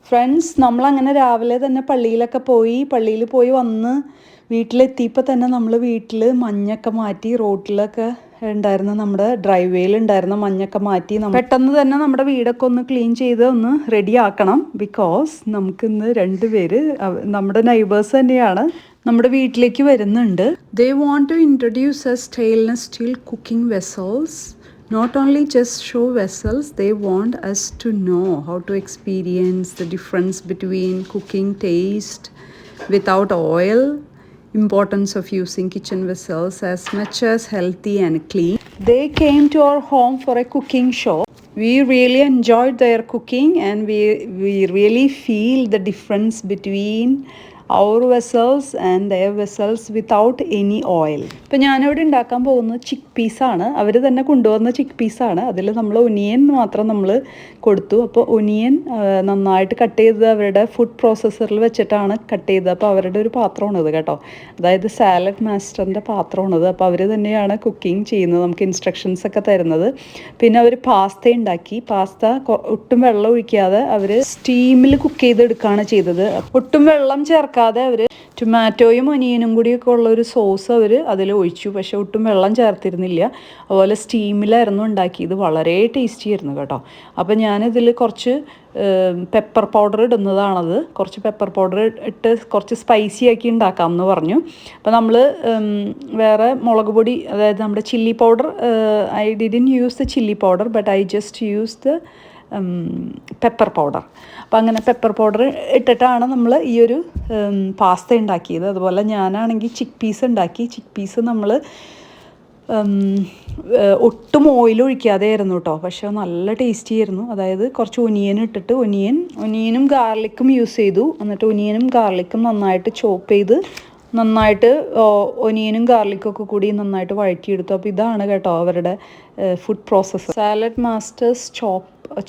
Friends, നമ്മളങ്ങനെ രാവിലെ തന്നെ പള്ളിയിൽ പോയി വന്ന് വീട്ടിലെത്തിയപ്പോൾ തന്നെ നമ്മൾ വീട്ടിൽ മഞ്ഞൊക്കെ മാറ്റി, റോട്ടിലൊക്കെ ഉണ്ടായിരുന്ന നമ്മുടെ ഡ്രൈവ് വേയിൽ ഉണ്ടായിരുന്ന മഞ്ഞൊക്കെ മാറ്റി പെട്ടെന്ന് തന്നെ നമ്മുടെ വീടൊക്കെ ഒന്ന് ക്ലീൻ ചെയ്ത് ഒന്ന് റെഡി ആക്കണം. ബിക്കോസ് നമുക്കിന്ന് 2 പേര് നമ്മുടെ നൈബേഴ്സ് തന്നെയാണ് നമ്മുടെ വീട്ടിലേക്ക് വരുന്നുണ്ട്. They want to introduce a stainless steel cooking vessels. Not only just show vessels, they want us to know how to experience the difference between cooking taste without oil, importance of using kitchen vessels as much as healthy and clean. They came to our home for a cooking show. We really enjoyed their cooking and we really feel the difference between our vessels and their vessels without any oil. ഇപ്പം ഞാനിവിടെ ഉണ്ടാക്കാൻ പോകുന്നത് ചിക്ക് പീസാണ്. അവർ തന്നെ കൊണ്ടുവന്ന ചിക്ക് പീസാണ്. അതിൽ നമ്മൾ ഒനിയൻ മാത്രം നമ്മൾ കൊടുത്തു. അപ്പോൾ ഒനിയൻ നന്നായിട്ട് കട്ട് ചെയ്ത് അവരുടെ ഫുഡ് പ്രോസസ്സറിൽ വെച്ചിട്ടാണ് കട്ട് ചെയ്തത്. അപ്പോൾ അവരുടെ ഒരു പാത്രമാണിത് കേട്ടോ. അതായത് സാലഡ് മാസ്റ്ററിൻ്റെ പാത്രമാണിത്. അപ്പോൾ അവർ തന്നെയാണ് കുക്കിംഗ് ചെയ്യുന്നത്, നമുക്ക് ഇൻസ്ട്രക്ഷൻസ് ഒക്കെ തരുന്നത്. പിന്നെ അവർ പാസ്ത ഉണ്ടാക്കി. പാസ്ത ഒട്ടും വെള്ളം ഒഴിക്കാതെ അവർ സ്റ്റീമിൽ കുക്ക് ചെയ്തെടുക്കുകയാണ് ചെയ്തത്. ഒട്ടും വെള്ളം ചേർക്കാതെ അവർ ടൊമാറ്റോയും ഒനിയനും കൂടിയൊക്കെ ഉള്ളൊരു സോസ് അവർ അതിൽ ഒഴിച്ചു. പക്ഷേ ഒട്ടും വെള്ളം ചേർത്തിരുന്നില്ല. അതുപോലെ സ്റ്റീമിലായിരുന്നു ഉണ്ടാക്കിയത്. വളരെ ടേസ്റ്റി ആയിരുന്നു കേട്ടോ. അപ്പോൾ ഞാനിതിൽ കുറച്ച് പെപ്പർ പൗഡർ ഇടുന്നതാണത്. കുറച്ച് പെപ്പർ പൗഡർ ഇട്ട് കുറച്ച് സ്പൈസി ആക്കി ഉണ്ടാക്കാം എന്ന് പറഞ്ഞു. അപ്പോൾ നമ്മൾ വേറെ മുളക് പൊടി, അതായത് നമ്മുടെ chilli powder, I didn't use the chilli powder but I just use the pepper powder. അപ്പോൾ അങ്ങനെ പെപ്പർ പൗഡർ ഇട്ടിട്ടാണ് നമ്മൾ ഈ ഒരു പാസ്ത ഉണ്ടാക്കിയത്. അതുപോലെ ഞാനാണെങ്കിൽ ചിക്ക് പീസ് ഉണ്ടാക്കി. ചിക്ക് പീസ് നമ്മൾ ഒട്ടും ഓയിൽ ഒഴിക്കാതെ ആയിരുന്നു കേട്ടോ. പക്ഷേ നല്ല ടേസ്റ്റി ആയിരുന്നു. അതായത് കുറച്ച് ഒനിയൻ ഇട്ടിട്ട് ഒനിയനും ഗാർലിക്കും യൂസ് ചെയ്തു. എന്നിട്ട് ഒനിയനും ഗാർലിക്കും നന്നായിട്ട് ചോപ്പ് ചെയ്ത് നന്നായിട്ട് ഒനിയനും ഗാർലിക്കൊക്കെ കൂടി നന്നായിട്ട് വഴറ്റിയെടുത്തു. അപ്പോൾ ഇതാണ് കേട്ടോ അവരുടെ food processor. Salad masters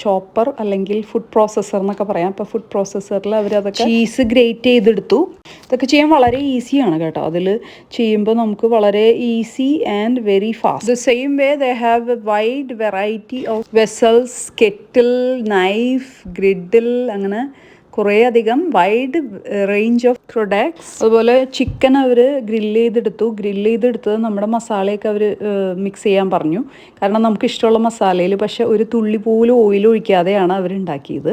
chopper അല്ലെങ്കിൽ ഫുഡ് പ്രോസസ്സർ എന്നൊക്കെ പറയാം. അപ്പോൾ ഫുഡ് പ്രോസസ്സറിൽ അവരതൊക്കെ ചീസ് ഗ്രേറ്റ് ചെയ്തെടുത്തു. ഇതൊക്കെ ചെയ്യാൻ വളരെ ഈസിയാണ് കേട്ടോ. അതിൽ ചെയ്യുമ്പോൾ നമുക്ക് വളരെ easy and very fast. The same way they have A wide variety of vessels, kettle, knife, ഗ്രിഡിൽ, അങ്ങനെ കുറേ അധികം വൈഡ് റേഞ്ച് ഓഫ് പ്രൊഡക്ട്സ്. അതുപോലെ ചിക്കൻ അവർ ഗ്രില്ല് ചെയ്തെടുത്തത് നമ്മുടെ മസാലയൊക്കെ അവർ മിക്സ് ചെയ്യാൻ പറഞ്ഞു. കാരണം നമുക്ക് ഇഷ്ടമുള്ള മസാലയിൽ പക്ഷേ ഒരു തുള്ളി പോലും ഓയിൽ ഒഴിക്കാതെയാണ് അവർ ഉണ്ടാക്കിയത്.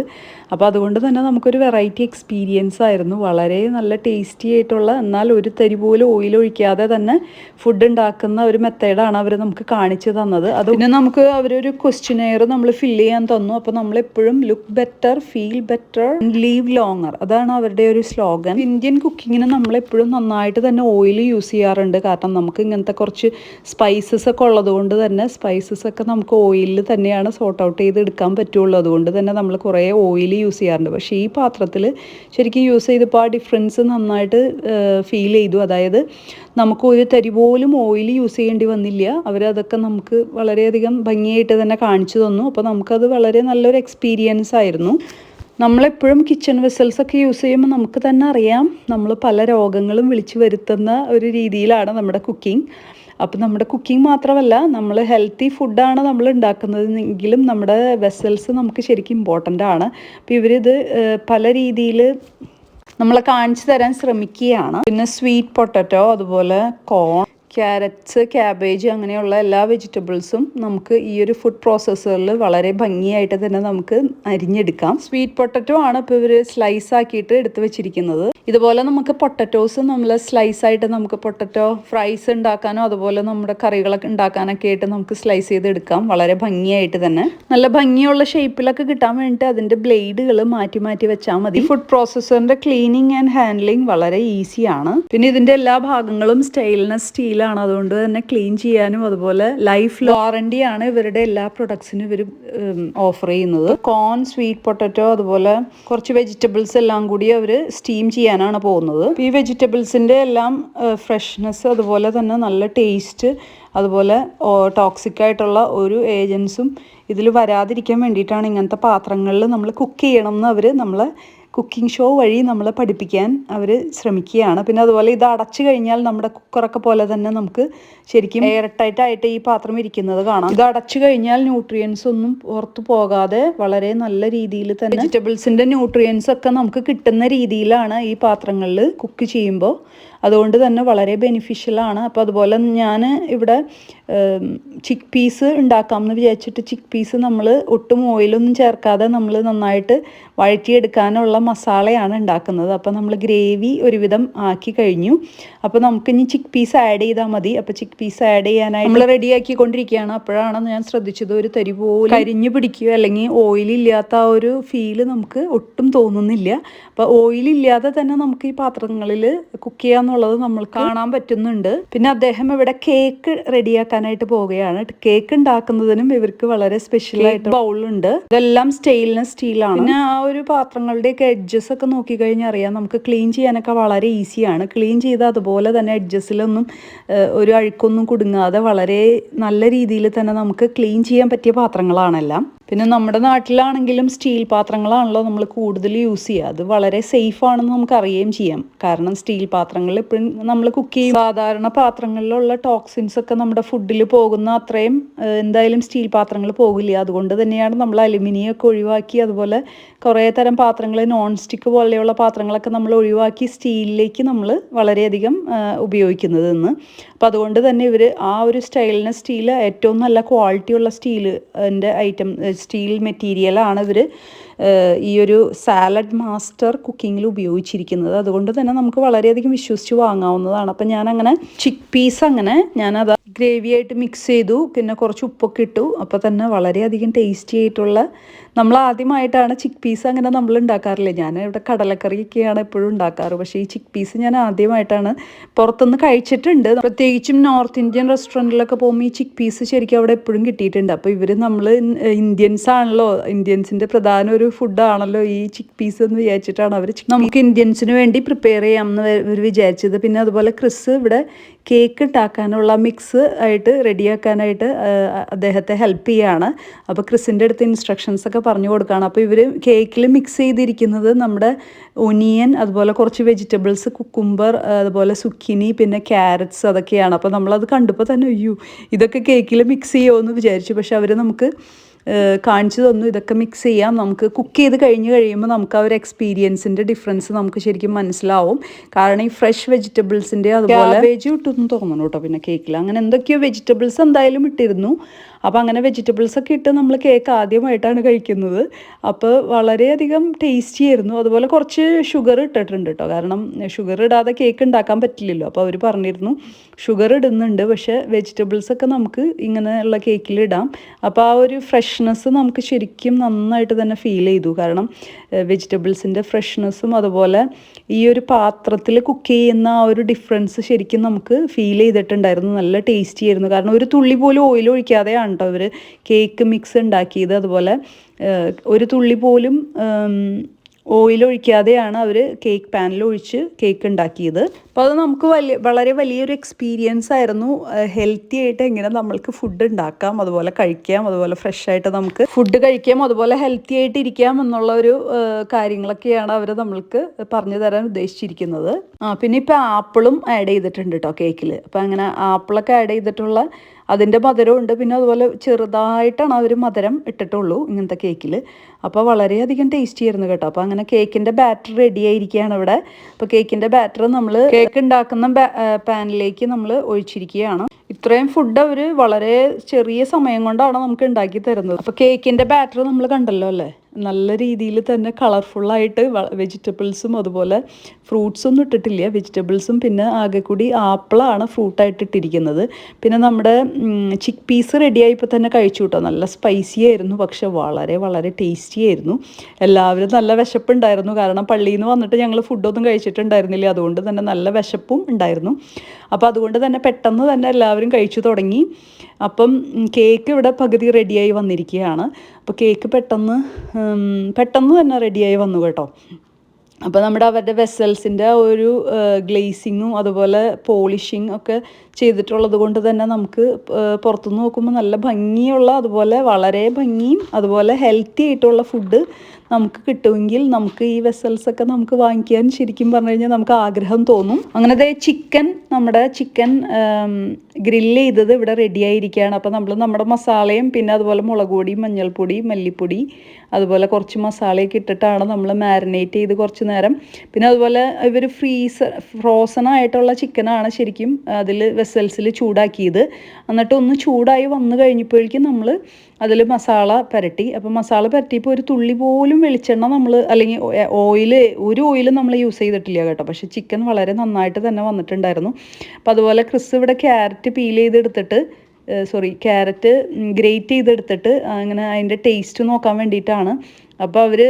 അപ്പോൾ അതുകൊണ്ട് തന്നെ നമുക്കൊരു വെറൈറ്റി എക്സ്പീരിയൻസ് ആയിരുന്നു. വളരെ നല്ല ടേസ്റ്റി ആയിട്ടുള്ള, എന്നാൽ ഒരു തരി പോലും ഓയിൽ ഒഴിക്കാതെ തന്നെ ഫുഡ് ഉണ്ടാക്കുന്ന ഒരു മെത്തേഡാണ് അവർ നമുക്ക് കാണിച്ചു തന്നത്. അത് പിന്നെ നമുക്ക് അവരൊരു ക്വസ്റ്റ്യനെയർ നമ്മൾ ഫില്ല് ചെയ്യാൻ തന്നു. അപ്പോൾ നമ്മളെപ്പോഴും look better, feel better, leave longer, അതാണ് അവരുടെ ഒരു സ്ലോഗൻ. ഇന്ത്യൻ കുക്കിങ്ങിന് നമ്മളെപ്പോഴും നന്നായിട്ട് തന്നെ ഓയിൽ യൂസ് ചെയ്യാറുണ്ട്. കാരണം നമുക്ക് ഇങ്ങനത്തെ കുറച്ച് സ്പൈസസ് ഒക്കെ ഉള്ളത് കൊണ്ട് തന്നെ സ്പൈസസ് ഒക്കെ നമുക്ക് ഓയിലിൽ തന്നെയാണ് സോർട്ട് ഔട്ട് ചെയ്ത് എടുക്കാൻ പറ്റുള്ളൂ. അതുകൊണ്ട് തന്നെ നമ്മൾ കുറേ ഓയിൽ യൂസ് ചെയ്യാറുണ്ട്. പക്ഷേ ഈ പാത്രത്തിൽ ശരിക്കും യൂസ് ചെയ്തപ്പോൾ ആ ഡിഫറൻസ് നന്നായിട്ട് ഫീൽ ചെയ്തു. അതായത് നമുക്ക് ഒരു തരി പോലും ഓയിൽ യൂസ് ചെയ്യേണ്ടി വന്നില്ല. അവരതൊക്കെ നമുക്ക് വളരെയധികം ഭംഗിയായിട്ട് തന്നെ കാണിച്ചു തന്നു. അപ്പോൾ നമുക്കത് വളരെ നല്ലൊരു എക്സ്പീരിയൻസ് ആയിരുന്നു. നമ്മളെപ്പോഴും കിച്ചൺ വെസൽസൊക്കെ യൂസ് ചെയ്യുമ്പോൾ നമുക്ക് തന്നെ അറിയാം നമ്മൾ പല രോഗങ്ങളും വിളിച്ചു വരുത്തുന്ന ഒരു രീതിയിലാണ് നമ്മുടെ കുക്കിംഗ്. അപ്പോൾ നമ്മുടെ കുക്കിംഗ് മാത്രമല്ല, നമ്മൾ ഹെൽത്തി ഫുഡാണ് നമ്മൾ ഉണ്ടാക്കുന്നതെങ്കിലും നമ്മുടെ വെസൽസ് നമുക്ക് ശരിക്കും ഇമ്പോർട്ടൻ്റ് ആണ്. അപ്പോൾ ഇവരിത് പല രീതിയിൽ നമ്മളെ കാണിച്ചു തരാൻ ശ്രമിക്കുകയാണ്. പിന്നെ സ്വീറ്റ് പൊട്ടറ്റോ, അതുപോലെ കോൺ, ക്യാരറ്റ്സ്, ക്യാബേജ്, അങ്ങനെയുള്ള എല്ലാ വെജിറ്റബിൾസും നമുക്ക് ഈ ഒരു ഫുഡ് പ്രോസസ്സറിൽ വളരെ ഭംഗിയായിട്ട് തന്നെ നമുക്ക് അരിഞ്ഞെടുക്കാം. സ്വീറ്റ് പൊട്ടറ്റോ ആണ് ഇപ്പോൾ ഇവർ സ്ലൈസ് ആക്കിയിട്ട് എടുത്ത് വെച്ചിരിക്കുന്നത്. ഇതുപോലെ നമുക്ക് പൊട്ടറ്റോസ് നമ്മൾ സ്ലൈസായിട്ട് നമുക്ക് പൊട്ടറ്റോ ഫ്രൈസ് ഉണ്ടാക്കാനോ അതുപോലെ നമ്മുടെ കറികളൊക്കെ ഉണ്ടാക്കാനൊക്കെ ആയിട്ട് നമുക്ക് സ്ലൈസ് ചെയ്തെടുക്കാം വളരെ ഭംഗിയായിട്ട് തന്നെ. നല്ല ഭംഗിയുള്ള ഷേപ്പിലൊക്കെ കിട്ടാൻ വേണ്ടിയിട്ട് അതിൻ്റെ ബ്ലേഡുകൾ മാറ്റി മാറ്റി വെച്ചാൽ മതി. ഫുഡ് പ്രോസസ്സറിൻ്റെ ക്ലീനിങ് ആൻഡ് ഹാൻഡ്ലിങ് വളരെ ഈസിയാണ്. പിന്നെ ഇതിൻ്റെ എല്ലാ ഭാഗങ്ങളും സ്റ്റെയിൻലെസ് സ്റ്റീൽ ആണ്. അതുകൊണ്ട് തന്നെ ക്ലീൻ ചെയ്യാനും അതുപോലെ ലൈഫ് വാറണ്ടിയാണ് ഇവരുടെ എല്ലാ പ്രൊഡക്ട്സിനും ഇവർ ഓഫർ ചെയ്യുന്നത്. കോൺ, സ്വീറ്റ് പൊട്ടറ്റോ, അതുപോലെ കുറച്ച് വെജിറ്റബിൾസ് എല്ലാം കൂടി അവർ സ്റ്റീം ചെയ്യാനാണ് പോകുന്നത്. ഈ വെജിറ്റബിൾസിൻ്റെ എല്ലാം ഫ്രഷ്നെസ്, അതുപോലെ തന്നെ നല്ല ടേസ്റ്റ്, അതുപോലെ ടോക്സിക് ആയിട്ടുള്ള ഒരു ഏജൻസും ഇതിൽ വരാതിരിക്കാൻ വേണ്ടിയിട്ടാണ് ഇങ്ങനത്തെ പാത്രങ്ങളിൽ നമ്മൾ കുക്ക് ചെയ്യണം എന്ന് അവർ നമ്മളെ കുക്കിംഗ് ഷോ വഴി നമ്മളെ പഠിപ്പിക്കാൻ അവർ ശ്രമിക്കുകയാണ്. പിന്നെ അതുപോലെ ഇത് അടച്ചു കഴിഞ്ഞാൽ നമ്മുടെ കുക്കറൊക്കെ പോലെ തന്നെ നമുക്ക് ശരിക്കും എയർ ടൈറ്റ് ആയിട്ട് ഈ പാത്രം ഇരിക്കുന്നത് കാണാം. ഇത് അടച്ചു കഴിഞ്ഞാൽ ന്യൂട്രിയൻസ് ഒന്നും പുറത്തു പോകാതെ വളരെ നല്ല രീതിയിൽ തന്നെ വെജിറ്റബിൾസിൻ്റെ ന്യൂട്രിയൻസ് ഒക്കെ നമുക്ക് കിട്ടുന്ന രീതിയിലാണ് ഈ പാത്രങ്ങളിൽ കുക്ക് ചെയ്യുമ്പോൾ. അതുകൊണ്ട് തന്നെ വളരെ ബെനിഫിഷ്യലാണ്. അപ്പോൾ അതുപോലെ ഞാൻ ഇവിടെ ചിക്ക് പീസ് ഉണ്ടാക്കാമെന്ന് വിചാരിച്ചിട്ട് ചിക്ക് പീസ് നമ്മൾ ഒട്ടും ഓയിലൊന്നും ചേർക്കാതെ നമ്മൾ നന്നായിട്ട് വഴറ്റിയെടുക്കാനുള്ള മസാലയാണ് ഉണ്ടാക്കുന്നത്. അപ്പോൾ നമ്മൾ ഗ്രേവി ഒരുവിധം ആക്കി കഴിഞ്ഞു. അപ്പോൾ നമുക്കിനി ചിക്ക് പീസ് ആഡ് ചെയ്താൽ മതി. അപ്പോൾ ചിക്ക് പീസ് ആഡ് ചെയ്യാനായിട്ട് നമ്മൾ റെഡിയാക്കിക്കൊണ്ടിരിക്കുകയാണ്. അപ്പോഴാണ് ഞാൻ ശ്രദ്ധിച്ചത് ഒരു തരി പോലും കരിഞ്ഞു പിടിക്കുകയോ അല്ലെങ്കിൽ ഓയിലില്ലാത്ത ആ ഒരു ഫീല് നമുക്ക് ഒട്ടും തോന്നുന്നില്ല. അപ്പോൾ ഓയിലില്ലാതെ തന്നെ നമുക്ക് ഈ പാത്രങ്ങളിൽ കുക്ക് ചെയ്യാന്നുള്ളത് നമ്മൾ കാണാൻ പറ്റുന്നുണ്ട്. പിന്നെ അദ്ദേഹം ഇവിടെ കേക്ക് റെഡിയാക്കാനായിട്ട് പോവുകയാണ്. കേക്ക് ഉണ്ടാക്കുന്നതിനും ഇവർക്ക് വളരെ സ്പെഷ്യലായിട്ട് ബൗളുണ്ട്. ഇതെല്ലാം സ്റ്റെയിൻലെസ് സ്റ്റീലാണ്. പിന്നെ ആ ഒരു പാത്രങ്ങളുടെയൊക്കെ എഡ്ജസ് ഒക്കെ നോക്കിക്കഴിഞ്ഞാൽ അറിയാം നമുക്ക് ക്ലീൻ ചെയ്യാനൊക്കെ വളരെ ഈസിയാണ്. ക്ലീൻ ചെയ്ത് അതുപോലെ തന്നെ എഡ്ജസിലൊന്നും ഒരു അഴുക്കൊന്നും കുടുങ്ങാതെ വളരെ നല്ല രീതിയിൽ തന്നെ നമുക്ക് ക്ലീൻ ചെയ്യാൻ പറ്റിയ പാത്രങ്ങളാണെല്ലാം. പിന്നെ നമ്മുടെ നാട്ടിലാണെങ്കിലും സ്റ്റീൽ പാത്രങ്ങളാണല്ലോ നമ്മൾ കൂടുതൽ യൂസ് ചെയ്യുക. അത് വളരെ സേഫ് ആണെന്ന് നമുക്ക് അറിയുകയും ചെയ്യാം. കാരണം സ്റ്റീൽ പാത്രങ്ങളിൽ എപ്പോഴും നമ്മൾ കുക്ക് ചെയ്യും സാധാരണ പാത്രങ്ങളിലുള്ള ടോക്സിൻസ് ഒക്കെ നമ്മുടെ ഫുഡിൽ പോകുന്ന അത്രയും എന്തായാലും സ്റ്റീൽ പാത്രങ്ങൾ പോകില്ല. അതുകൊണ്ട് തന്നെയാണ് നമ്മൾ അലുമിനിയം ഒക്കെ ഒഴിവാക്കി അതുപോലെ കുറേ തരം പാത്രങ്ങൾ നോൺ സ്റ്റിക്ക് പോലെയുള്ള പാത്രങ്ങളൊക്കെ നമ്മൾ ഒഴിവാക്കി സ്റ്റീലിലേക്ക് നമ്മൾ വളരെയധികം ഉപയോഗിക്കുന്നത് ഇന്ന്. അപ്പോൾ അതുകൊണ്ട് തന്നെ ഇവർ ആ ഒരു സ്റ്റൈലിന് സ്റ്റീൽ ഏറ്റവും നല്ല ക്വാളിറ്റിയുള്ള സ്റ്റീലിൻ്റെ സ്റ്റീൽ മെറ്റീരിയലാണ് ഇവർ ഈ ഒരു സാലഡ് മാസ്റ്റർ കുക്കിങ്ങിൽ ഉപയോഗിച്ചിരിക്കുന്നത്. അതുകൊണ്ട് തന്നെ നമുക്ക് വളരെയധികം വിശ്വസിച്ച് വാങ്ങാവുന്നതാണ്. അപ്പം ഞാനങ്ങനെ ചിക്ക് പീസ് ഞാനത് ഗ്രേവി ആയിട്ട് മിക്സ് ചെയ്തു. പിന്നെ കുറച്ച് ഉപ്പൊക്കെ ഇട്ടു. അപ്പോൾ തന്നെ വളരെയധികം ടേസ്റ്റി ആയിട്ടുള്ള നമ്മൾ ആദ്യമായിട്ടാണ് ചിക്ക് പീസ് നമ്മൾ ഉണ്ടാക്കാറില്ല. ഞാൻ ഇവിടെ കടലക്കറിയൊക്കെയാണ് എപ്പോഴും ഉണ്ടാക്കാറ്. പക്ഷേ ഈ ചിക്ക് പീസ് ഞാൻ ആദ്യമായിട്ടാണ് പുറത്തുനിന്ന് കഴിച്ചിട്ടുണ്ട്. പ്രത്യേകിച്ചും നോർത്ത് ഇന്ത്യൻ റെസ്റ്റോറൻറ്റിലൊക്കെ പോകുമ്പോൾ ഈ ചിക്ക് പീസ് ശരിക്കും അവിടെ എപ്പോഴും കിട്ടിയിട്ടുണ്ട്. അപ്പോൾ ഇവർ നമ്മൾ ഇന്ത്യൻസ് ആണല്ലോ, ഇന്ത്യൻസിൻ്റെ പ്രധാന ഒരു ഫുഡാണല്ലോ ഈ ചിക്ക് പീസ് എന്ന് വിചാരിച്ചിട്ടാണ് അവർ നമുക്ക് ഇന്ത്യൻസിന് വേണ്ടി പ്രിപ്പയർ ചെയ്യാമെന്ന് ഇവർ വിചാരിച്ചത്. പിന്നെ അതുപോലെ ക്രിസ് ഇവിടെ കേക്ക് ഉണ്ടാക്കാനുള്ള മിക്സ് ആയിട്ട് റെഡിയാക്കാനായിട്ട് അദ്ദേഹത്തെ ഹെൽപ്പ് ചെയ്യുകയാണ്. അപ്പോൾ ക്രിസിൻ്റെ അടുത്ത് ഇൻസ്ട്രക്ഷൻസ് ഒക്കെ പറഞ്ഞു കൊടുക്കുകയാണ്. അപ്പോൾ ഇവർ കേക്കിൽ മിക്സ് ചെയ്തിരിക്കുന്നത് നമ്മുടെ ഒനിയൻ അതുപോലെ കുറച്ച് വെജിറ്റബിൾസ് കുക്കുംബർ അതുപോലെ സുക്കിനി പിന്നെ ക്യാരറ്റ്സ് അതൊക്കെയാണ്. അപ്പോൾ നമ്മളത് കണ്ടപ്പോൾ തന്നെ അയ്യോ ഇതൊക്കെ കേക്കിൽ മിക്സ് ചെയ്യുമോ എന്ന് വിചാരിച്ചു. പക്ഷെ അവർ നമുക്ക് കാണിച്ചു തന്നു ഇതൊക്കെ മിക്സ് ചെയ്യാം. നമുക്ക് കുക്ക് ചെയ്ത് കഴിയുമ്പോൾ നമുക്ക് ആ ഒരു എക്സ്പീരിയൻസിൻ്റെ ഡിഫറൻസ് നമുക്ക് ശരിക്കും മനസ്സിലാവും. കാരണം ഈ ഫ്രഷ് വെജിറ്റബിൾസിൻ്റെ അതുപോലെ വെജ് ഇട്ടെന്ന് തോന്നുന്നു കേട്ടോ. പിന്നെ കേക്കിൽ അങ്ങനെ എന്തൊക്കെയോ വെജിറ്റബിൾസ് എന്തായാലും ഇട്ടിരുന്നു. അപ്പോൾ അങ്ങനെ വെജിറ്റബിൾസ് ഒക്കെ ഇട്ട് നമ്മൾ കേക്ക് ആദ്യമായിട്ടാണ് കഴിക്കുന്നത്. അപ്പോൾ വളരെയധികം ടേസ്റ്റി ആയിരുന്നു. അതുപോലെ കുറച്ച് ഷുഗർ ഇട്ടിട്ടുണ്ട് കേട്ടോ. കാരണം ഷുഗർ ഇടാതെ കേക്ക് ഉണ്ടാക്കാൻ പറ്റില്ലല്ലോ. അപ്പോൾ അവർ പറഞ്ഞിരുന്നു ഷുഗർ ഇടുന്നുണ്ട് പക്ഷേ വെജിറ്റബിൾസൊക്കെ നമുക്ക് ഇങ്ങനെയുള്ള കേക്കിൽ ഇടാം. അപ്പോൾ ആ ഒരു ഫ്രഷ്നെസ് നമുക്ക് ശരിക്കും നന്നായിട്ട് തന്നെ ഫീൽ ചെയ്തു. കാരണം വെജിറ്റബിൾസിൻ്റെ ഫ്രഷ്നെസ്സും അതുപോലെ ഈ ഒരു പാത്രത്തിൽ കുക്ക് ചെയ്യുന്ന ആ ഒരു ഡിഫറൻസ് ശരിക്കും നമുക്ക് ഫീൽ ചെയ്തിട്ടുണ്ടായിരുന്നു. നല്ല ടേസ്റ്റി ആയിരുന്നു. കാരണം ഒരു തുള്ളി പോലും ഓയിൽ ഒഴിക്കാതെയാണ് കേട്ടോ ഇവർ കേക്ക് മിക്സ് ഉണ്ടാക്കിയത്. അതുപോലെ ഒരു തുള്ളി പോലും ഓയിൽ ഒഴിക്കാതെയാണ് അവർ കേക്ക് പാനിൽ ഒഴിച്ച് കേക്ക് ഉണ്ടാക്കിയത്. അപ്പോൾ അത് നമുക്ക് വളരെ വലിയൊരു എക്സ്പീരിയൻസ് ആയിരുന്നു. ഹെൽത്തി ആയിട്ട് എങ്ങനെ നമ്മൾക്ക് ഫുഡ് ഉണ്ടാക്കാം അതുപോലെ കഴിക്കാം അതുപോലെ ഫ്രഷ് ആയിട്ട് നമുക്ക് ഫുഡ് കഴിക്കാം അതുപോലെ ഹെൽത്തി ആയിട്ട് ഇരിക്കാം എന്നുള്ള ഒരു കാര്യങ്ങളൊക്കെയാണ് അവർ നമ്മൾക്ക് പറഞ്ഞു തരാൻ ഉദ്ദേശിച്ചിരിക്കുന്നത്. പിന്നെ ഇപ്പോൾ ആപ്പിളും ആഡ് ചെയ്തിട്ടുണ്ട് കേട്ടോ കേക്കിൽ. അപ്പോൾ അങ്ങനെ ആപ്പിളൊക്കെ ആഡ് ചെയ്തിട്ടുള്ള അതിൻ്റെ മധുരമുണ്ട്. പിന്നെ അതുപോലെ ചെറുതായിട്ടാണ് അവർ മധുരം ഇട്ടിട്ടുള്ളൂ ഇങ്ങനത്തെ കേക്കിൽ. അപ്പോൾ വളരെയധികം ടേസ്റ്റി ആയിരുന്നു കേട്ടോ. അപ്പോൾ അങ്ങനെ കേക്കിൻ്റെ ബാറ്റർ റെഡി ആയിരിക്കുകയാണ് ഇവിടെ. അപ്പോൾ കേക്കിൻ്റെ ബാറ്റർ നമ്മൾ കേക്ക് ഉണ്ടാക്കുന്ന പാനിലേക്ക് നമ്മൾ ഒഴിച്ചിരിക്കുകയാണ്. ഇത്രയും ഫുഡ് അവർ വളരെ ചെറിയ സമയം കൊണ്ടാണ് നമുക്ക് ഉണ്ടാക്കി തരുന്നത്. അപ്പോൾ കേക്കിൻ്റെ ബാറ്റർ നമ്മൾ കണ്ടല്ലോ അല്ലേ, നല്ല രീതിയിൽ തന്നെ കളർഫുള്ളായിട്ട് വെജിറ്റബിൾസും അതുപോലെ ഫ്രൂട്ട്സൊന്നും ഇട്ടിട്ടില്ല. വെജിറ്റബിൾസും പിന്നെ ആകെ കൂടി ആപ്പിളാണ് ഫ്രൂട്ടായിട്ട് ഇട്ടിരിക്കുന്നത്. പിന്നെ നമ്മുടെ ചിക്ക് പീസ് റെഡിയായപ്പോൾ തന്നെ കഴിച്ചു കേട്ടോ. നല്ല സ്പൈസി ആയിരുന്നു പക്ഷെ വളരെ വളരെ ടേസ്റ്റി ആയിരുന്നു. എല്ലാവരും നല്ല വിശപ്പുണ്ടായിരുന്നു. കാരണം പള്ളിയിൽ നിന്ന് വന്നിട്ട് ഞങ്ങൾ ഫുഡൊന്നും കഴിച്ചിട്ടുണ്ടായിരുന്നില്ല. അതുകൊണ്ട് തന്നെ നല്ല വിശപ്പും ഉണ്ടായിരുന്നു. അപ്പോൾ അതുകൊണ്ട് തന്നെ പെട്ടെന്ന് തന്നെ എല്ലാവരും കഴിച്ചു തുടങ്ങി. അപ്പം കേക്ക് ഇവിടെ പകുതി റെഡിയായി വന്നിരിക്കുകയാണ്. അപ്പോൾ കേക്ക് പെട്ടെന്ന് തന്നെ റെഡിയായി വന്നു കേട്ടോ. അപ്പോൾ നമ്മുടെ അവരുടെ വെസൽസിൻ്റെ ഒരു ഗ്ലേസിങ്ങും അതുപോലെ പോളിഷിങ് ഒക്കെ ചെയ്തിട്ടുള്ളത് കൊണ്ട് തന്നെ നമുക്ക് പുറത്തുനിന്ന് നോക്കുമ്പോൾ നല്ല ഭംഗിയുള്ള അതുപോലെ വളരെ ഭംഗിയും അതുപോലെ ഹെൽത്തി ആയിട്ടുള്ള ഫുഡ് നമുക്ക് കിട്ടുമെങ്കിൽ നമുക്ക് ഈ വെസൽസൊക്കെ നമുക്ക് വാങ്ങിക്കാൻ ശരിക്കും പറഞ്ഞു കഴിഞ്ഞാൽ നമുക്ക് ആഗ്രഹം തോന്നും. അങ്ങനെ നമ്മുടെ ചിക്കൻ ഗ്രില്ല് ചെയ്തത് ഇവിടെ റെഡി ആയിരിക്കുകയാണ്. അപ്പോൾ നമ്മൾ നമ്മുടെ മസാലയും പിന്നെ അതുപോലെ മുളക് പൊടി, മഞ്ഞൾപ്പൊടി, മല്ലിപ്പൊടി, അതുപോലെ കുറച്ച് മസാലയൊക്കെ ഇട്ടിട്ടാണ് നമ്മൾ മാരിനേറ്റ് ചെയ്ത് കുറച്ച് നേരം. പിന്നെ അതുപോലെ ഇവർ ഫ്രോസൺ ആയിട്ടുള്ള ചിക്കനാണ് ശരിക്കും അതിൽ വെസൽസിൽ ചൂടാക്കിയത്. എന്നിട്ട് ഒന്ന് ചൂടായി വന്നു കഴിഞ്ഞപ്പോഴേക്കും നമ്മൾ അതിൽ മസാല പുരട്ടി. അപ്പോൾ മസാല പുരട്ടിയപ്പോൾ ഒരു തുള്ളി പോലും വെളിച്ചെണ്ണ നമ്മൾ അല്ലെങ്കിൽ ഒരു ഓയിലും നമ്മൾ യൂസ് ചെയ്തിട്ടില്ല കേട്ടോ. പക്ഷേ ചിക്കൻ വളരെ നന്നായിട്ട് തന്നെ വന്നിട്ടുണ്ടായിരുന്നു. അപ്പോൾ അതുപോലെ ക്രിസ് ഇവിടെ ക്യാരറ്റ് പീൽ ചെയ്തെടുത്തിട്ട് ക്യാരറ്റ് ഗ്രേറ്റ് ചെയ്തെടുത്തിട്ട് അങ്ങനെ അതിൻ്റെ ടേസ്റ്റ് നോക്കാൻ വേണ്ടിയിട്ടാണ്. അപ്പോൾ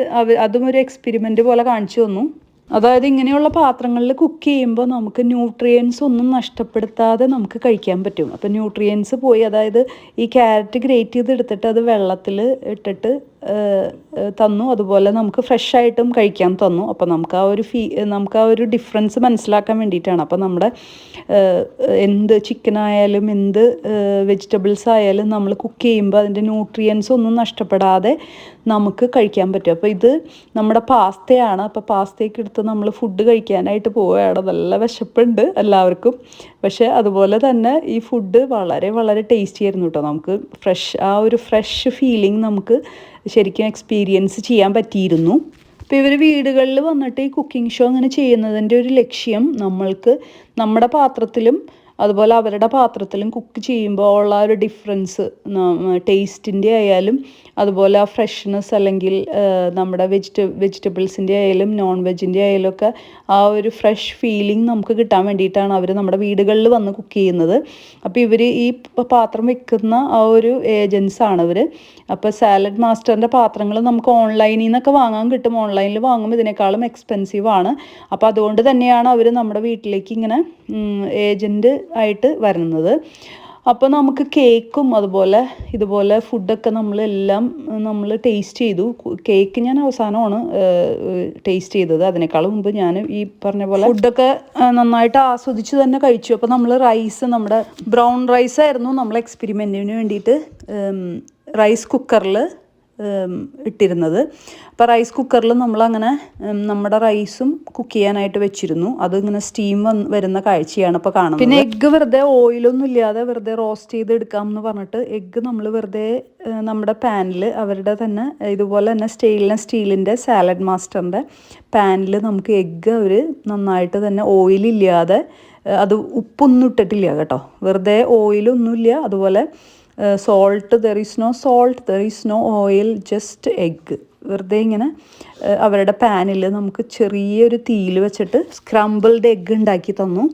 അതും ഒരു എക്സ്പെരിമെൻ്റ് പോലെ കാണിച്ചു തന്നു. അതായത് ഇങ്ങനെയുള്ള പാത്രങ്ങളിൽ കുക്ക് ചെയ്യുമ്പോൾ നമുക്ക് ന്യൂട്രിയൻസ് ഒന്നും നഷ്ടപ്പെടുത്താതെ നമുക്ക് കഴിക്കാൻ പറ്റും. അപ്പോൾ ന്യൂട്രിയൻസ് പോയി, അതായത് ഈ ക്യാരറ്റ് ഗ്രേറ്റ് ചെയ്തെടുത്തിട്ട് അത് വെള്ളത്തിൽ ഇട്ടിട്ട് തന്നു. അതുപോലെ നമുക്ക് ഫ്രഷ് ആയിട്ടും കഴിക്കാൻ തന്നു. അപ്പോൾ നമുക്ക് ആ ഒരു ഡിഫറൻസ് മനസ്സിലാക്കാൻ വേണ്ടിയിട്ടാണ്. അപ്പോൾ നമ്മുടെ എന്ത് ചിക്കനായാലും എന്ത് വെജിറ്റബിൾസ് ആയാലും നമ്മൾ കുക്ക് ചെയ്യുമ്പോൾ അതിൻ്റെ ന്യൂട്രിയൻസ് ഒന്നും നഷ്ടപ്പെടാതെ നമുക്ക് കഴിക്കാൻ പറ്റും. അപ്പോൾ ഇത് നമ്മുടെ പാസ്തയാണ്. അപ്പോൾ പാസ്തയ്ക്ക് എടുത്ത് നമ്മൾ ഫുഡ് കഴിക്കാനായിട്ട് പോവുകയാണ്. നല്ല വിശപ്പുണ്ട് എല്ലാവർക്കും. പക്ഷേ അതുപോലെ തന്നെ ഈ ഫുഡ് വളരെ വളരെ ടേസ്റ്റി ആയിരുന്നു കേട്ടോ. നമുക്ക് ഫ്രഷ് ഫീലിംഗ് നമുക്ക് ശരിക്കും എക്സ്പീരിയൻസ് ചെയ്യാൻ പറ്റിയിരുന്നു. അപ്പോൾ ഇവർ വീടുകളിൽ വന്നിട്ട് ഈ കുക്കിംഗ് ഷോ അങ്ങനെ ചെയ്യുന്നതിൻ്റെ ഒരു ലക്ഷ്യം നമ്മൾക്ക് നമ്മുടെ പാത്രത്തിലും അതുപോലെ അവരുടെ പാത്രത്തിലും കുക്ക് ചെയ്യുമ്പോൾ ഉള്ള ഒരു ഡിഫറൻസ്, ടേസ്റ്റിൻ്റെ ആയാലും അതുപോലെ ആ ഫ്രഷ്നെസ്, അല്ലെങ്കിൽ നമ്മുടെ വെജിറ്റബിൾസിൻ്റെ ആയാലും നോൺ വെജിൻ്റെ ആയാലും ഒക്കെ ആ ഒരു ഫ്രഷ് ഫീലിംഗ് നമുക്ക് കിട്ടാൻ വേണ്ടിയിട്ടാണ് അവർ നമ്മുടെ വീടുകളിൽ വന്ന് കുക്ക് ചെയ്യുന്നത്. അപ്പോൾ ഇവർ ഈ പാത്രം വെക്കുന്ന ആ ഒരു ഏജൻസാണ് ഇവർ. അപ്പോൾ സാലഡ് മാസ്റ്ററിൻ്റെ പാത്രങ്ങൾ നമുക്ക് ഓൺലൈനിൽ നിന്നൊക്കെ വാങ്ങാൻ കിട്ടും. ഓൺലൈനിൽ വാങ്ങുമ്പോൾ ഇതിനേക്കാളും എക്സ്പെൻസീവ് ആണ്. അപ്പോൾ അതുകൊണ്ട് തന്നെയാണ് അവർ നമ്മുടെ വീട്ടിലേക്ക് ഇങ്ങനെ ഏജൻറ്റ് ആയിട്ട് വരുന്നത്. അപ്പോൾ നമുക്ക് കേക്കും ഇതുപോലെ ഫുഡൊക്കെ നമ്മൾ ടേസ്റ്റ് ചെയ്തു. കേക്ക് ഞാൻ അവസാനമാണ് ടേസ്റ്റ് ചെയ്തത്. അതിനേക്കാളും മുമ്പ് ഞാൻ ഈ പറഞ്ഞ പോലെ ഫുഡൊക്കെ നന്നായിട്ട് ആസ്വദിച്ച് തന്നെ കഴിച്ചു. അപ്പോൾ നമ്മൾ നമ്മുടെ ബ്രൗൺ റൈസ് ആയിരുന്നു നമ്മൾ എക്സ്പെരിമെൻറ്റിന് വേണ്ടിയിട്ട് റൈസ് കുക്കറിൽ ഇട്ടിരുന്നത്. അപ്പോൾ റൈസ് കുക്കറിൽ നമ്മളങ്ങനെ നമ്മുടെ റൈസും കുക്ക് ചെയ്യാനായിട്ട് വെച്ചിരുന്നു. അതിങ്ങനെ സ്റ്റീം വരുന്ന കാഴ്ചയാണ് ഇപ്പോൾ കാണുന്നത്. പിന്നെ എഗ്ഗ് വെറുതെ ഓയിലൊന്നും ഇല്ലാതെ വെറുതെ റോസ്റ്റ് ചെയ്ത് എടുക്കാം എന്ന് പറഞ്ഞിട്ട് എഗ്ഗ് നമ്മൾ വെറുതെ നമ്മുടെ പാനിൽ അവരുടെ തന്നെ ഇതുപോലെ തന്നെ സ്റ്റീലിൻ്റെ സാലഡ് മാസ്റ്ററിൻ്റെ പാനിൽ നമുക്ക് എഗ്ഗ് അവർ നന്നായിട്ട് തന്നെ ഓയിലില്ലാതെ, അത് ഉപ്പൊന്നും ഇട്ടിട്ടില്ല കേട്ടോ, വെറുതെ ഓയിലൊന്നുമില്ല. അതുപോലെ there is no salt, there is no oil, just egg. വെറുതെ ഇങ്ങനെ അവരുടെ പാനിൽ നമുക്ക് ചെറിയൊരു തീയിൽ വെച്ചിട്ട് സ്ക്രംബിൾഡ് എഗ്ഗ് ഉണ്ടാക്കി തന്നു.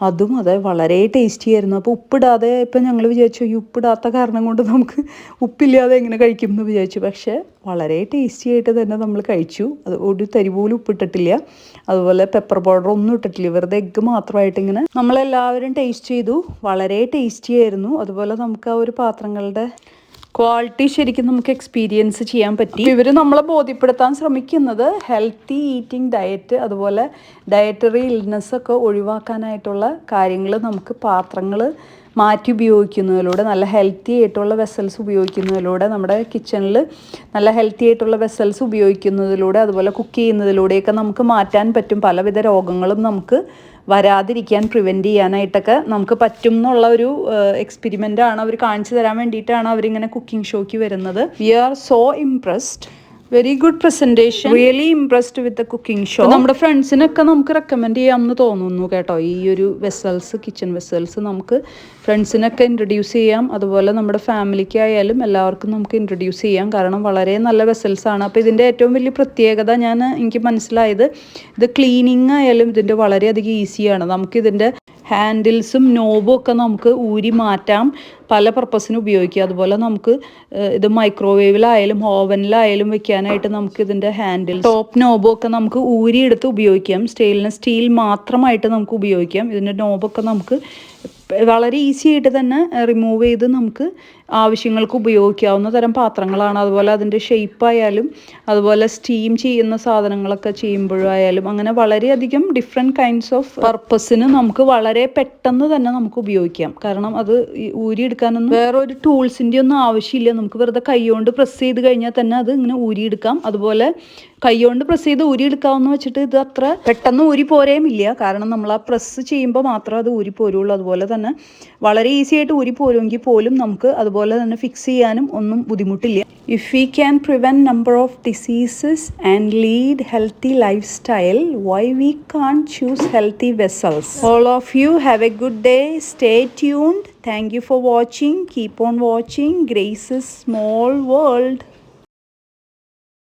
അതും വളരെ ടേസ്റ്റി ആയിരുന്നു. അപ്പോൾ ഉപ്പിടാതെ, ഇപ്പം ഞങ്ങൾ വിചാരിച്ചു ഈ ഉപ്പിടാത്ത കാരണം കൊണ്ട് നമുക്ക് ഉപ്പില്ലാതെ എങ്ങനെ കഴിക്കും എന്ന് വിചാരിച്ചു. പക്ഷേ വളരെ ടേസ്റ്റി ആയിട്ട് തന്നെ നമ്മൾ കഴിച്ചു. അത് ഒരു തരി പോലും ഉപ്പിട്ടിട്ടില്ല, അതുപോലെ പെപ്പർ പൗഡർ ഒന്നും ഇട്ടിട്ടില്ല, വെറുതെ എഗ്ഗ് മാത്രമായിട്ട് ഇങ്ങനെ നമ്മളെല്ലാവരും ടേസ്റ്റ് ചെയ്തു. വളരെ ടേസ്റ്റി ആയിരുന്നു. അതുപോലെ നമുക്ക് ആ ഒരു പാത്രങ്ങളുടെ ക്വാളിറ്റി ശരിക്കും നമുക്ക് എക്സ്പീരിയൻസ് ചെയ്യാൻ പറ്റി. ഇവർ നമ്മളെ ബോധ്യപ്പെടുത്താൻ ശ്രമിക്കുന്നത് ഹെൽത്തി ഈറ്റിംഗ് ഡയറ്റ്, അതുപോലെ ഡയറ്ററി ഇൽനെസ്സൊക്കെ ഒഴിവാക്കാനായിട്ടുള്ള കാര്യങ്ങൾ നമുക്ക് പാത്രങ്ങൾ മാറ്റി ഉപയോഗിക്കുന്നതിലൂടെ, നല്ല ഹെൽത്തി ആയിട്ടുള്ള വെസൽസ് ഉപയോഗിക്കുന്നതിലൂടെ, നമ്മുടെ കിച്ചണിൽ നല്ല ഹെൽത്തി ആയിട്ടുള്ള വെസൽസ് ഉപയോഗിക്കുന്നതിലൂടെ, അതുപോലെ കുക്ക് ചെയ്യുന്നതിലൂടെയൊക്കെ നമുക്ക് മാറ്റാൻ പറ്റും. പലവിധ രോഗങ്ങളും നമുക്ക് വരാതിരിക്കാൻ, പ്രിവെൻറ്റ് ചെയ്യാനായിട്ടൊക്കെ നമുക്ക് പറ്റും എന്നുള്ള ഒരു എക്സ്പെരിമെൻ്റാണ് അവർ കാണിച്ചു തരാൻ വേണ്ടിയിട്ടാണ് അവരിങ്ങനെ കുക്കിംഗ് ഷോയ്ക്ക് വരുന്നത്. We are so impressed. Very good presentation, really impressed with the cooking show. നമ്മുടെ ഫ്രണ്ട്സിനൊക്കെ നമുക്ക് റെക്കമെൻഡ് ചെയ്യാമെന്ന് തോന്നുന്നു കേട്ടോ. ഈ ഒരു കിച്ചൺ വെസൽസ് നമുക്ക് ഫ്രണ്ട്സിനൊക്കെ ഇൻട്രൊഡ്യൂസ് ചെയ്യാം. അതുപോലെ നമ്മുടെ ഫാമിലിക്കായാലും എല്ലാവർക്കും നമുക്ക് ഇൻട്രൊഡ്യൂസ് ചെയ്യാം. കാരണം വളരെ നല്ല വെസൽസാണ്. അപ്പോൾ ഇതിൻ്റെ ഏറ്റവും വലിയ പ്രത്യേകത എനിക്ക് മനസ്സിലായത്, ഇത് ക്ലീനിങ് ആയാലും ഇതിൻ്റെ വളരെയധികം ഈസിയാണ്. നമുക്കിതിൻ്റെ ഹാൻഡിൽസും നോബും ഒക്കെ നമുക്ക് ഊരി മാറ്റാം, പല പർപ്പസിന് ഉപയോഗിക്കാം. അതുപോലെ നമുക്ക് ഇത് മൈക്രോവേവിലായാലും ഓവനിലായാലും വെക്കാനായിട്ട് നമുക്ക് ഇതിൻ്റെ ഹാൻഡിൽ, ടോപ്പ് നോബും ഒക്കെ നമുക്ക് ഊരിയെടുത്ത് ഉപയോഗിക്കാം. സ്റ്റീൽ മാത്രമായിട്ട് നമുക്ക് ഉപയോഗിക്കാം. ഇതിൻ്റെ നോബൊക്കെ നമുക്ക് വളരെ ഈസി ആയിട്ട് തന്നെ റിമൂവ് ചെയ്ത് നമുക്ക് ആവശ്യങ്ങൾക്ക് ഉപയോഗിക്കാവുന്ന തരം പാത്രങ്ങളാണ്. അതുപോലെ അതിൻ്റെ ഷേപ്പായാലും അതുപോലെ സ്റ്റീം ചെയ്യുന്ന സാധനങ്ങളൊക്കെ ചെയ്യുമ്പോഴായാലും അങ്ങനെ വളരെയധികം ഡിഫറെൻറ്റ് കൈൻഡ്സ് ഓഫ് പർപ്പസിന് നമുക്ക് വളരെ പെട്ടെന്ന് തന്നെ നമുക്ക് ഉപയോഗിക്കാം. കാരണം അത് ഊരിയെടുക്കാനൊന്നും വേറെ ഒരു ടൂൾസിൻ്റെ ഒന്നും ആവശ്യമില്ല. നമുക്ക് വെറുതെ കൈകൊണ്ട് പ്രസ് ചെയ്ത് കഴിഞ്ഞാൽ തന്നെ അത് ഇങ്ങനെ ഊരിയെടുക്കാം. അതുപോലെ കൈകൊണ്ട് പ്രസ് ചെയ്ത് ഊരിയെടുക്കാമെന്ന് വെച്ചിട്ട് ഇത് അത്ര പെട്ടെന്ന് ഊരി പോരേമില്ല. കാരണം നമ്മൾ ആ പ്രസ് ചെയ്യുമ്പോൾ മാത്രമേ അത് ഊരി പോരുള്ളൂ. അതുപോലെ തന്നെ വളരെ ഈസി ആയിട്ട് ഊരി പോരുമെങ്കിൽ പോലും നമുക്ക് അതുപോലെ തന്നെ ഫിക്സ് ചെയ്യാനും ഒന്നും ബുദ്ധിമുട്ടില്ല. If we can prevent number of diseases and lead healthy life style, why we can choose healthy vessels? All of you have a good day. Stay tuned. Thank you for watching. Keep on watching Grace's Small World.